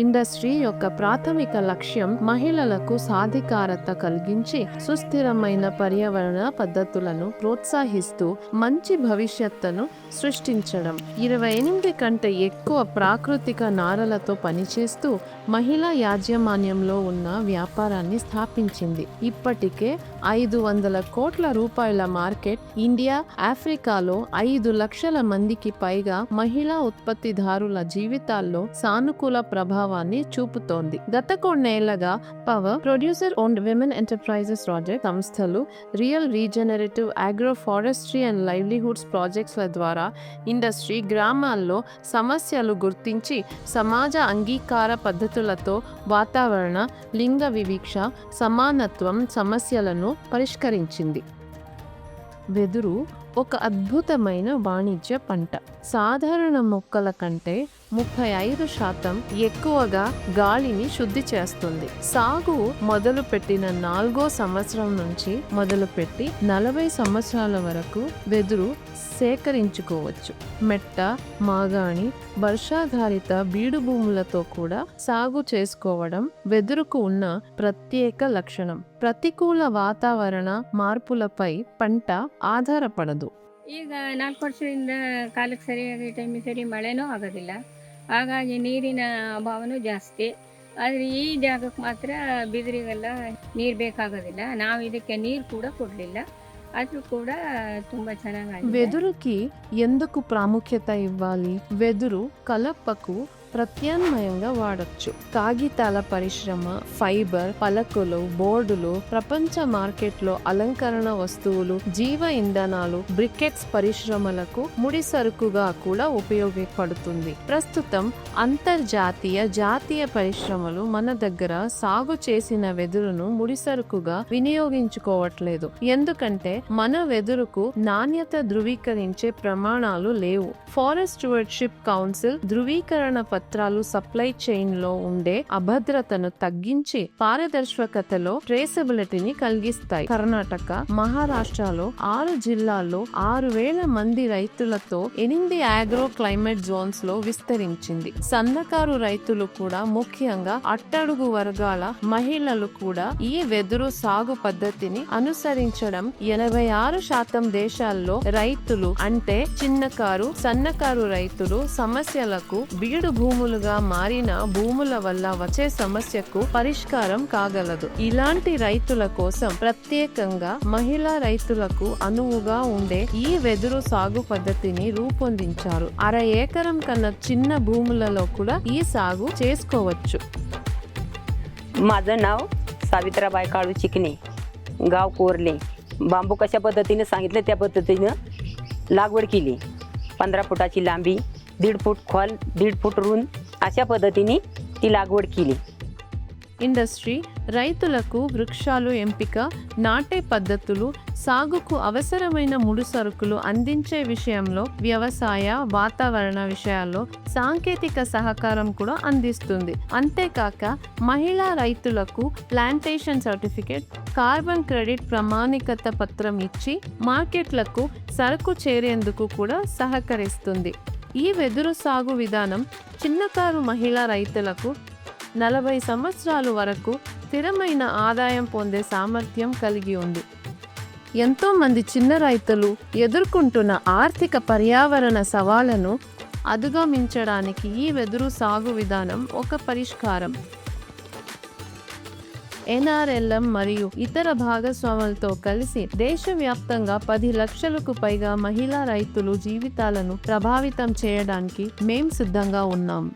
Industry యొక్క ప్రాథమిక లక్ష్యం మహిళలకు సాధికారత కలిగించి సుస్థిరమైన పర్యావరణ పద్ధతులను ప్రోత్సహిస్తూ మంచి భవిష్యత్తును సృష్టించడం. 28 కంటే ఎక్కువ ప్రాకృతిక నారలతో పనిచేస్తూ మహిళా యాజమాన్యంలో ఉన్న వ్యాపారాన్ని స్థాపించింది. ఇప్పటికే 500 కోట్ల రూపాయల మార్కెట్, ఇండియా, ఆఫ్రికాలో 5 లక్షల మందికి పైగా మహిళా ఉత్పత్తిదారుల జీవితాల్లో సానుకూల ప్రభావాన్ని చూపుతోంది. గత కొన్నేళ్లగా power producer owned women enterprises project సంస్థలు, real regenerative agro forestry and livelihoods ప్రాజెక్ట్స్ల ద్వారా ఇండస్ట్రీ గ్రామాల్లో సమస్యలు గుర్తించి సమాజ అంగీకార పద్ధతులతో వాతావరణ, లింగ వివక్ష, సమానత్వం సమస్యలను పరిష్కరించింది. వెదురు ఒక అద్భుతమైన వాణిజ్య పంట. సాధారణ మొక్కల కంటే 35% ఎక్కువగా గాలిని శుద్ధి చేస్తుంది. సాగు మొదలుపెట్టిన 4వ సంవత్సరం నుంచి మొదలుపెట్టి 40 సంవత్సరాల వరకు వెదురు సేకరించుకోవచ్చు. మెట్ట, మాగాణి, వర్షాధారిత బీడు భూములతో కూడా సాగు చేసుకోవడం వెదురుకు ఉన్న ప్రత్యేక లక్షణం. ప్రతికూల వాతావరಣ మార్పులపೈ పంట ఆధారపడదు. ಈಗ 4 ವರ್ಷದಿಂದ ಕಾಲಕ್ಕೆ ಸರಿಯಾಗಿ ಟೈಮಿಗೆ ಸರಿ ಮಳೆನೂ ಆಗೋದಿಲ್ಲ. ಹಾಗಾಗಿ ನೀರಿನ ಅಭಾವನೂ ಜಾಸ್ತಿ. ಆದರೆ ಈ ಜಾಗಕ್ಕೆ ಮಾತ್ರ ಬಿದಿರಿಗೆಲ್ಲ ನೀರು ಬೇಕಾಗೋದಿಲ್ಲ. ನಾವು ಇದಕ್ಕೆ ನೀರು ಕೂಡ ಕೊಡಲಿಲ್ಲ. ಅದು ಕೂಡ ತುಂಬ ಚೆನ್ನಾಗಿದೆ. వెదురుకి ఎందుకు ప్రాముఖ్యత ఇవ్వాలి? వెదురు కలపకు ప్రత్యామ్నాయంగా వాడచ్చు. కాగితాల పరిశ్రమ, ఫైబర్, పలకలు, బోర్డులు, ప్రపంచ మార్కెట్లో అలంకరణ వస్తువులు, జీవ ఇంధనాలు, బ్రికెట్స్ పరిశ్రమలకు ముడి సరుకుగా కూడా ఉపయోగపడుతుంది. ప్రస్తుతం అంతర్జాతీయ, జాతీయ పరిశ్రమలు మన దగ్గర సాగు చేసిన వెదురును ముడిసరుకుగా వినియోగించుకోవట్లేదు. ఎందుకంటే మన వెదురుకు నాణ్యత ధృవీకరించే ప్రమాణాలు లేవు. ఫారెస్ట్ స్టూవర్డ్షిప్ కౌన్సిల్ ధృవీకరణ పత్రాలు సప్లై చైన్ లో ఉండే అభద్రతను తగ్గించి పారదర్శకతలో ట్రేసబిలిటీని కలిగిస్తాయి. కర్ణాటక, మహారాష్ట్రలో 6 జిల్లాల్లో 6,000 మంది రైతులతో 8 ఆగ్రో క్లైమేట్ జోన్స్ లో విస్తరించింది. సన్నకారు రైతులు కూడా, ముఖ్యంగా అట్టడుగు వర్గాల మహిళలు కూడా ఈ వెదురు సాగు పద్ధతిని అనుసరించడం 86% దేశాల్లో రైతులు అంటే చిన్నకారు, సన్నకారు రైతులు సమస్యలకు బీడు భూములుగా మారిన భూముల వల్ల వచ్చే సమస్యకు పరిష్కారం కాగలదు. ఇలాంటి రైతుల కోసం ప్రత్యేకంగా మహిళా రైతులకు అనువుగా ఉండే ఈ వెదురు సాగు పద్ధతిని రూపొందించారు. 1/2 ఎకరం కన్నా చిన్న భూములలో కూడా ఈ సాగు చేసుకోవచ్చు. माझं नाव सावित्राबाई काळू चिकणे, गाव कोरले. बांबू कशा पद्धतीने सांगितले त्या पद्धतीनं लागवड केली. 15 फुटाची लांबी, 1.5 फूट खोल, 1.5 फूट रुंद अशा पद्धतीने ती लागवड केली. ఇండస్ట్రీ రైతులకు వృక్షాలు ఎంపిక, నాటే పద్ధతులు, సాగుకు అవసరమైన ముడి సరుకులు అందించే విషయంలో, వ్యవసాయ, వాతావరణ విషయాల్లో సాంకేతిక సహకారం కూడా అందిస్తుంది. అంతేకాక మహిళా రైతులకు ప్లాంటేషన్ సర్టిఫికేట్, కార్బన్ క్రెడిట్ ప్రామాణికత పత్రం ఇచ్చి మార్కెట్లకు సరుకు చేరేందుకు కూడా సహకరిస్తుంది. ఈ వెదురు సాగు విధానం చిన్నకారు మహిళా రైతులకు 40 సంవత్సరాల వరకు స్థిరమైన ఆదాయం పొందే సామర్థ్యం కలిగి ఉంది. ఎంతో మంది చిన్న రైతులు ఎదుర్కొంటున్న ఆర్థిక, పర్యావరణ సవాళ్లను అధిగమించడానికి ఈ వెదురు సాగు విధానం ఒక పరిష్కారం. NRLM మరియు ఇతర భాగస్వాములతో కలిసి దేశవ్యాప్తంగా 10 లక్షలకు పైగా మహిళా రైతులు జీవితాలను ప్రభావితం చేయడానికి మేం సిద్ధంగా ఉన్నాం.